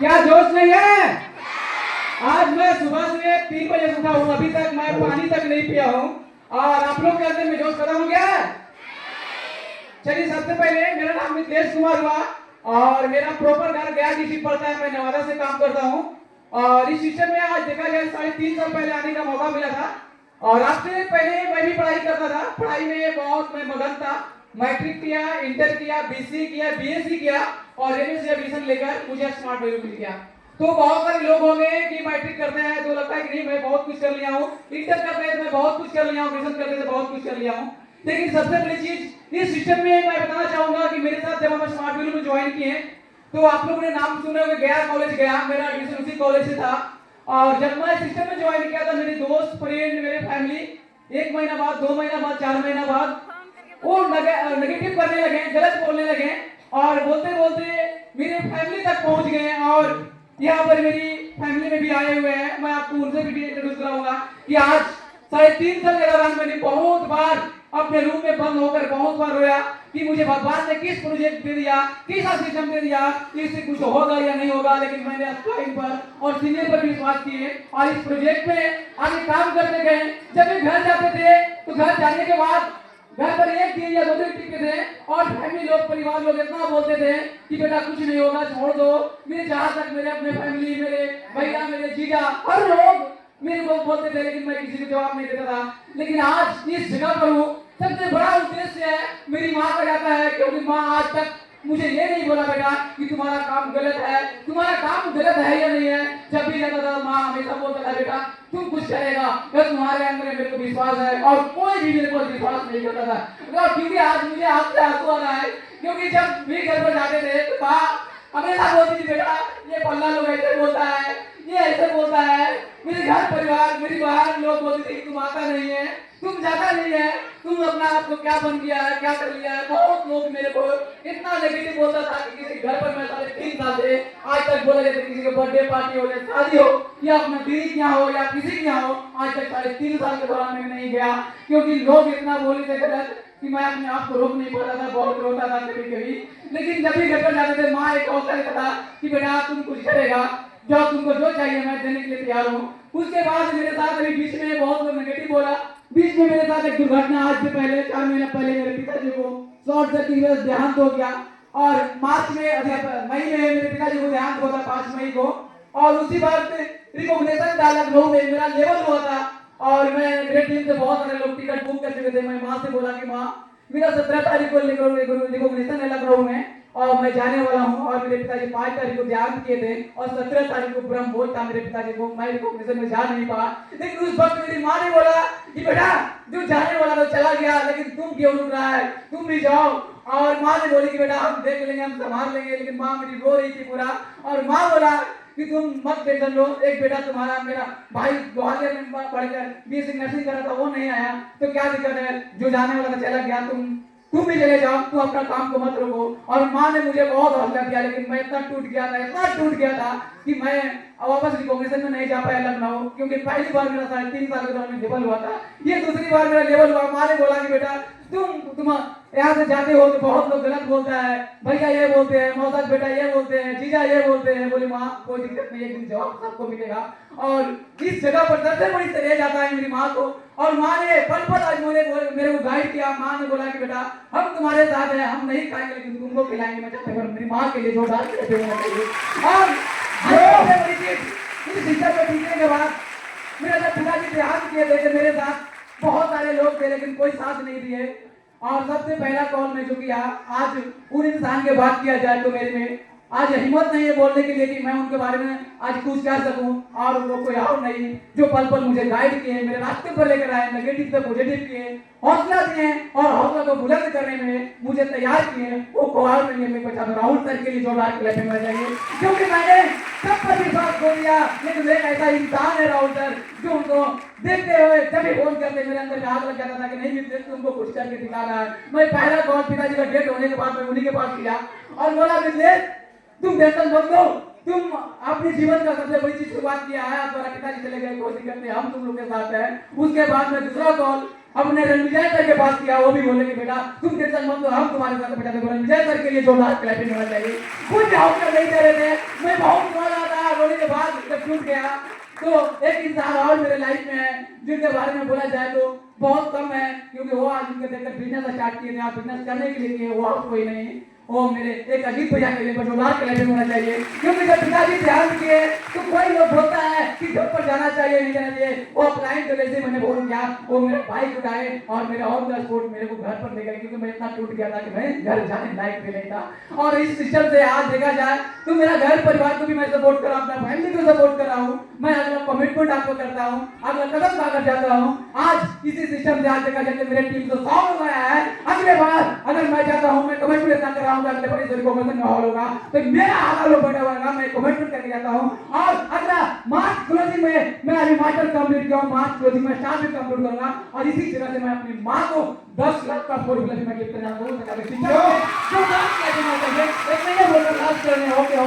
क्या जोश नहीं है? आज मैं सुबह से 3 बजे उठा हूँ, अभी तक मैं पानी तक नहीं पिया हूँ और आप लोग के अंदर में जोश खत्म हो गया है। चलिए, सबसे पहले मेरा नाम मिथिलेश कुमार हुआ और मेरा प्रॉपर घर गया डिस्ट्रिक्ट पड़ता है। मैं नवादा से काम करता हूँ और इस सिस्टम में आज देखा जाए 3.5 साल पहले आने का मौका मिला था और आपसे पहले मैं भी पढ़ाई करता था। पढ़ाई में बहुत मैं मगन था। मैट्रिक किया, इंटर किया, बीसी किया, बीएससी किया और एमएससी एडमिशन लेकर मुझे स्मार्ट वैल्यू मिल गया। तो बहुत सारे लोग होंगे कि मैट्रिक करते हैं तो लगता है कि नहीं मैं बहुत कुछ कर लिया हूँ, इंटर करते हैं तो मैं बहुत कुछ कर लिया हूँ, ग्रेजुएशन करते हैं तो बहुत कुछ कर लिया हूँ। लेकिन सबसे बड़ी चीज इस सिस्टम में मैं बताना चाहूंगा कि मेरे साथ जब हम स्मार्ट वैल्यू में ज्वाइन किए तो आप लोगों ने नाम सुने होंगे, गया कॉलेज गया, मेरा एडमिशन उसी कॉलेज से था। और जब मैं सिस्टम में ज्वाइन किया था मेरे दोस्त, फ्रेंड, मेरे फैमिली 1 महीना बाद, 2 महीना बाद, 4 महीना बाद वो नेगेटिव करने लगे, गलत बोलने लगे और बोलते बोलते मेरे फैमिली तक पहुंच गए और यहाँ पर मेरी फैमिली में भी आए हुए हैं। मैं आपको उनसे भी इंट्रोड्यूस कराऊंगा कि आज 3.5 साल के दौरान मैंने बहुत बार अपने रूम में बंद होकर बहुत बार रोया कि मुझे भगवान ने किस प्रोजेक्ट दे दिया, किस सिस्टम दे दिया, इससे कुछ होगा या नहीं होगा। लेकिन मैंने क्लाइंट पर और सीनियर पर विश्वास किए और इस प्रोजेक्ट में आगे काम करते गए। जब वे घर जाते थे तो घर जाने के बाद घर पर 1 दिन या 2 दिन टिकते थे और फैमिली लोग, परिवार लोग इतना बोलते थे कि बेटा कुछ नहीं होगा, छोड़ दो। मेरे जहां तक मेरे अपने फैमिली, मेरे भैया, मेरे जीजा, हर लोग मेरे को बोलते थे, लेकिन मैं किसी को जवाब नहीं देता था। लेकिन आज इस जगह पर हूँ, सबसे बड़ा उद्देश्य है मेरी माँ का जाता है, क्योंकि माँ आज तक मुझे ये नहीं बोला बेटा कि तुम्हारा काम गलत है, तुम्हारा काम गलत है या नहीं है। जब भी जाता था माँ हमेशा बोलता था बेटा तुम कुछ करेगा, अगर तुम्हारे अंदर मेरे को विश्वास है। और कोई भी मेरे को विश्वास नहीं करता था। क्योंकि आज मुझे आपसे आंसू आ रहा है, क्योंकि जब भी घर पर जाते थे तो माँ हमेशा बोलती थी बेटा ये पल्ला लोग ऐसे बोलता है, ये ऐसे बोलता है। मेरे घर परिवार, मेरी बहन लोग बोलते थे तुम आता नहीं है, तुम जाता नहीं है, तुम अपना आपको क्या बन गया है, क्या कर लिया है। बहुत लोग मेरे को इतना नेगेटिव बोलता था कि किसी घर पर मैं 3.5 साल से आज तक बोला जाता, किसी के बर्थडे पार्टी हो या शादी हो या अपना दीदी के यहाँ हो या किसी के यहाँ हो, आज तक 3.5 साल के दौरान मैं नहीं गया, क्योंकि लोग इतना बोले थे गलत कि मैं अपने आप को रोक नहीं पाता था, बहुत रोता था कभी कभी। लेकिन जब भी घर पर जाते थे माँ एक अवसर था कि बेटा तुम कुछ करेगा, जो तुमको जो चाहिए मैं देने के लिए तैयार हूँ। उसके बाद मेरे साथ अभी बीच में बहुत लोग नेगेटिव बोला। बीच में मेरे साथ एक दुर्घटना, आज से पहले 4 महीने पहले मेरे पिताजी को शॉर्ट सर्किट में देहांत हो गया और मार्च में, मई में मेरे पिताजी को देहांत हुआ था 5 मई को। और उसी बार रिकॉग्निशन डाला लखनऊ में मेरा लेवल हुआ था और मैं ग्रेड टीम से बहुत सारे लोग टिकट बुक कर चुके थे। मैं माँ से बोला कि माँ मेरा 17 तारीख को रिकॉग्निशन है लखनऊ में और मैं जाने वाला हूँ। और मेरे पिताजी 5 तारीख को देहांत किए थे और 17 तारीख को ब्रह्म भोज था मेरे पिताजी को। मैं रिकॉग्निशन में जा नहीं पाया, लेकिन उस वक्त मेरी माँ ने बोला कि बेटा जो जाने वाला तो चला गया, लेकिन तुम क्यों रुक रहा है, तुम भी जाओ। और माँ ने बोली कि बेटा हम देख लेंगे, हम संभाल लेंगे। लेकिन माँ मेरी रो रही थी पूरा और माँ बोला कि तुम मत टेंशन लो, एक बेटा तुम्हारा, मेरा भाई ग्वालियर में पढ़कर बीएससी नर्सिंग कर रहा था, वो नहीं आया तो क्या दिक्कत है, जो जाने वाला था चला गया, तुम भी चले जाओ, तुम अपना काम को मत रोको। और माँ ने मुझे बहुत हौसला दिया, लेकिन मैं इतना टूट गया था, इतना टूट गया था कि मैं वापस रिकॉग्निशन में नहीं जा पाया लखनऊ, क्योंकि पहली बार मेरा 3.5 साल के दौरान लेवल हुआ था, ये दूसरी बार मेरा लेवल हुआ। माँ ने बोला कि बेटा तुम यहाँ से जाते हो तो बहुत लोग गलत बोलता है, भैया ये बोलते हैं, मौसा बेटा ये बोलते हैं, जीजा ये बोलते हैं। बोले माँ कोई दिक्कत नहीं, एक दिन जवाब सबको मिलेगा। और इस जगह पर सबसे बड़ी तरह जाता है मेरी माँ को, और माँ ने पल पल आज मेरे को गाइड किया। माँ ने बोला कि बेटा हम तुम्हारे साथ हैं, हम नहीं खाएंगे लेकिन तुमको खिलाएंगे। मैं चाहता हूँ मेरी माँ के लिए जोरदार कहते होना चाहिए। और सबसे बड़ी चीज इस शिक्षा को सीखने के बाद मेरा जब पिताजी देहांत किए थे मेरे साथ बहुत सारे लोग थे, लेकिन कोई साथ नहीं दिए। और सबसे पहला कॉल मैं जो किया, आज उन इंसान के बात किया जाए तो मेरे में आज हिम्मत नहीं है बोलने के लिए कि मैं उनके बारे में आज कुछ कह सकूं। और वो कोई और नहीं, जो पल पल मुझे गाइड किए, मेरे रास्ते पर लेकर आए, नेगेटिव से पॉजिटिव किए, हौसला दिए और हौसला को बुलंद करने में मुझे तैयार किए, वो कोई नहीं है। मैं बचा राहुल सर के लिए जोरदार क्लैपिंग होना चाहिए, क्योंकि मैंने सब पर विश्वास खो दिया। लेकिन एक ऐसा इंसान है राहुल सर जो उनको देखते हुए जब भी फोन करते मेरे अंदर आग लग जाता था कि नहीं मिलते तुमको कुछ करके दिखा रहा है। मैं पहला कॉल पिताजी का डेट होने के बाद मैं उन्हीं के पास किया और बोला मिथिलेश तुम टेंशन मत लो, तुम अपने जीवन का सबसे बड़ी चीज शुरुआत किया है, तुम्हारा पिताजी चले गए, कोई दिक्कत नहीं, हम तुम लोग के साथ है। उसके बाद में दूसरा कॉल अपने रणविजय सर के पास किया, वो भी बोले कि बेटा तुम टेंशन मत लो, हम तुम्हारे साथ। बेटा देखो रणविजय सर के लिए जोरदार क्लैपिंग होना चाहिए, कुछ हौसला नहीं दे रहे थे। मैं बहुत के बाद जब टूट गया तो एक इंसान और मेरे लाइफ में है जिनके बारे में बोला जाए तो बहुत कम है, क्योंकि वो आज उनके देखकर बिजनेस स्टार्ट किए थे और बिजनेस करने के लिए वो और कोई नहीं, वो मेरे एक अजीत भैया के लिए बटोलार के लिए होना चाहिए। क्योंकि जब पिताजी ध्यान किए तो कोई लोग बोलता है कि घर पर जाना चाहिए नहीं जाना चाहिए, वो क्लाइंट को जैसे मैंने बोल किया वो मेरे बाइक उठाए और मेरे ऑन द स्पॉट मेरे को घर पर ले गए, क्योंकि मैं इतना टूट गया था कि मैं घर जाने लायक भी नहीं था। और इस सिस्टम से आज देखा जाए तो मेरा घर परिवार को भी मैं सपोर्ट कर रहा हूँ, अपना फैमिली को सपोर्ट कर रहा हूँ, मैं अगला कमिटमेंट आपको करता हूँ, अगला कदम पाकर जाता हूँ। आज इसी सिस्टम से आज देखा जाए तो मेरे टीम को 100 हो गया है। अगले बार अगर मैं जाता हूँ, मैं कमिटमेंट इतना कर रहा हूँ, अगले बार को माहौल होगा तो मेरा आधा लोग बैठा होगा, मैं कमिटमेंट करके जाता हूँ। और अगला मार्च क्लोजिंग में मैं अभी मास्टर कंप्लीट किया हूँ, मार्च क्लोजिंग में स्टाफ भी कंप्लीट करूंगा और इसी तरह से मैं अपनी माँ को 10 लाख का फॉर्मूला भी मैं गिफ्ट करना चाहूँ। जो काम करना चाहिए एक महीने बोलकर लास्ट करने हो गया।